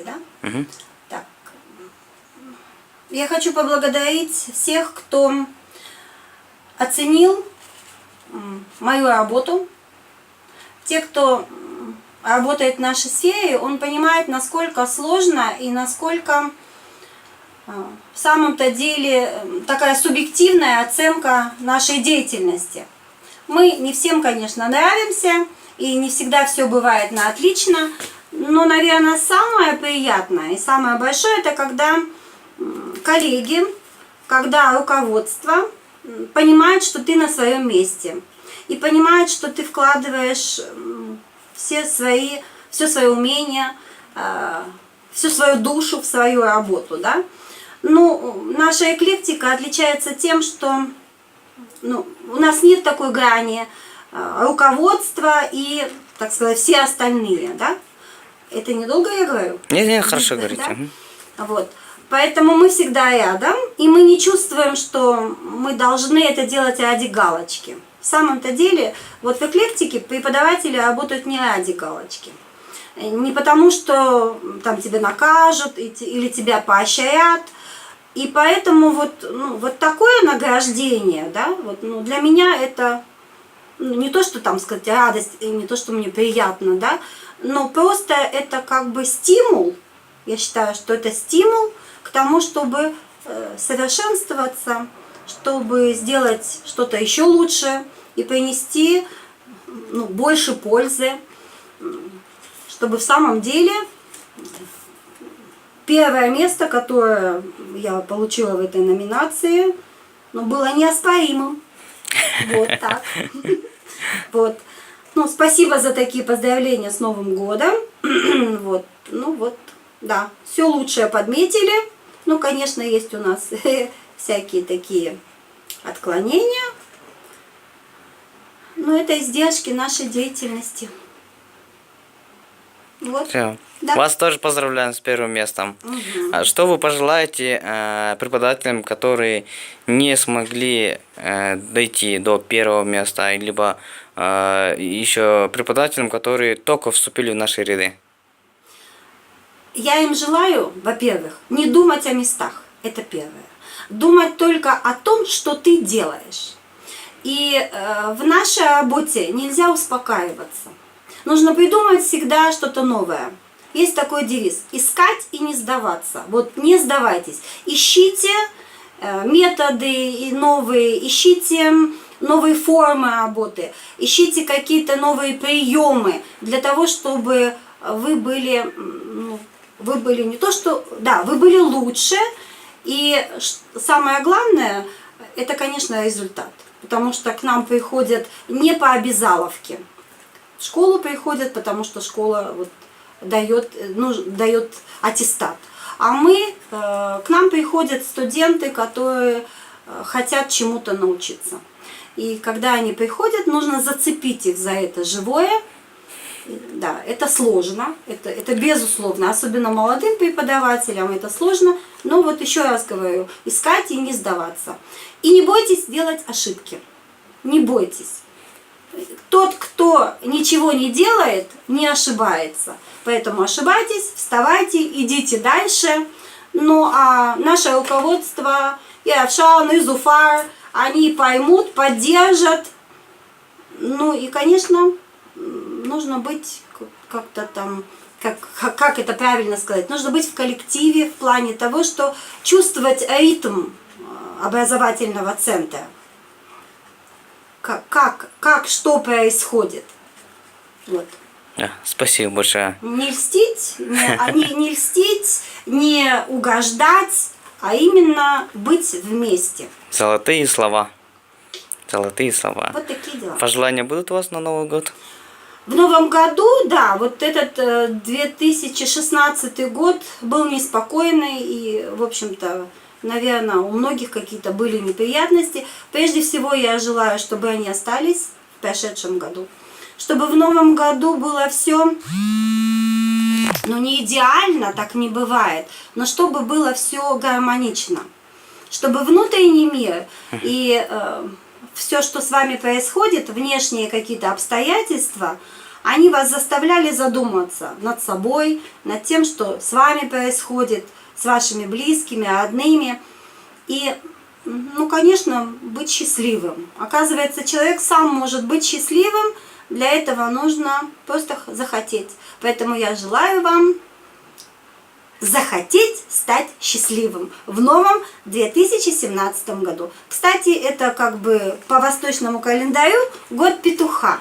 да? Угу. Так. Я хочу поблагодарить всех, кто оценил мою работу. Те, кто работает в нашей сфере, он понимает, насколько сложно и насколько в самом-то деле такая субъективная оценка нашей деятельности. Мы не всем, конечно, нравимся, и не всегда все бывает на отлично, но, наверное, самое приятное и самое большое, это когда коллеги, когда руководство понимает, что ты на своем месте, и понимает, что ты вкладываешь все свое умение, всю свою душу в свою работу, да? Ну, наша эклектика отличается тем, что у нас нет такой грани руководства и, так сказать, все остальные, да? Это недолго я говорю? Нет, хорошо говорите. Да? Вот. Поэтому мы всегда рядом, и мы не чувствуем, что мы должны это делать ради галочки. В самом-то деле, вот в эклектике преподаватели работают не ради галочки. Не потому, что там тебя накажут или тебя поощрят. И поэтому вот такое награждение, да, для меня это не то, что там сказать радость, и не то, что мне приятно, да, но просто это как бы стимул. Я считаю, что это стимул к тому, чтобы совершенствоваться, чтобы сделать что-то еще лучше и принести больше пользы, чтобы в самом деле первое место, которое я получила в этой номинации, было неоспоримым. Вот так. Вот. Спасибо за такие поздравления с Новым годом. Вот. Да, все лучшее подметили. Конечно, есть у нас всякие такие отклонения. Но это издержки нашей деятельности. Вот. Все. Да. Вас тоже поздравляем с первым местом. Угу. Что вы пожелаете преподавателям, которые не смогли дойти до первого места, либо еще преподавателям, которые только вступили в наши ряды? Я им желаю, во-первых, не думать о местах. Это первое. Думать только о том, что ты делаешь. И в нашей работе нельзя успокаиваться. Нужно придумывать всегда что-то новое. Есть такой девиз: искать и не сдаваться. Вот не сдавайтесь. Ищите методы новые, ищите новые формы работы, ищите какие-то новые приемы для того, чтобы вы были не то что, да, вы были лучше. И самое главное, это, конечно, результат. Потому что к нам приходят не по обязаловке. В школу приходят, потому что школа дает аттестат. А к нам приходят студенты, которые хотят чему-то научиться. И когда они приходят, нужно зацепить их за это живое. Да, это сложно, это безусловно, особенно молодым преподавателям это сложно. Но еще раз говорю, искать и не сдаваться. И не бойтесь делать ошибки. Не бойтесь. Тот, кто ничего не делает, не ошибается. Поэтому ошибайтесь, вставайте, идите дальше. А наше руководство, и Равшан, и Зуфар, они поймут, поддержат. И, конечно, нужно быть как-то там, как это правильно сказать, нужно быть в коллективе в плане того, что чувствовать ритм образовательного центра. Что происходит. Вот. Спасибо большое. Не льстить, не угождать, а именно быть вместе. Золотые слова. Золотые слова. Вот такие дела. Пожелания будут у вас на Новый год? В новом году, да, этот 2016 год был неспокойный и, в общем-то, наверное, у многих какие-то были неприятности. Прежде всего, я желаю, чтобы они остались в прошедшем году. Чтобы в новом году было все, не идеально, так не бывает, но чтобы было все гармонично. Чтобы внутренний мир и все, что с вами происходит, внешние какие-то обстоятельства, они вас заставляли задуматься над собой, над тем, что с вами происходит, с вашими близкими, родными. И, ну, конечно, быть счастливым. Оказывается, человек сам может быть счастливым, для этого нужно просто захотеть. Поэтому я желаю вам захотеть стать счастливым в новом 2017 году. Кстати, это как бы по восточному календарю год петуха.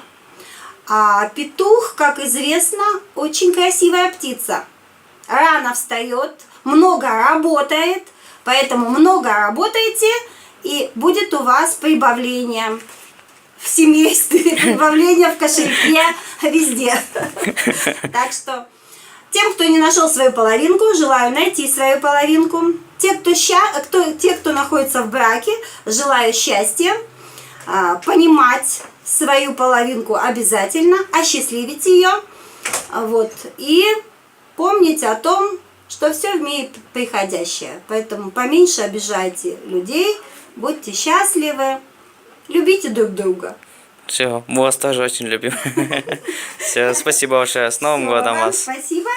А петух, как известно, очень красивая птица. Рано встает, много работает, поэтому много работайте, и будет у вас прибавление в семействе, прибавление в кошельке, везде. Так что тем, кто не нашел свою половинку, желаю найти свою половинку. Те, кто находится в браке, желаю счастья, понимать свою половинку обязательно, осчастливить ее. Вот. И помнить о том, что все имеет приходящее. Поэтому поменьше обижайте людей, будьте счастливы, любите друг друга. Все, мы вас тоже очень любим. Все, спасибо большое. С Новым Всего годом вам вас. спасибо.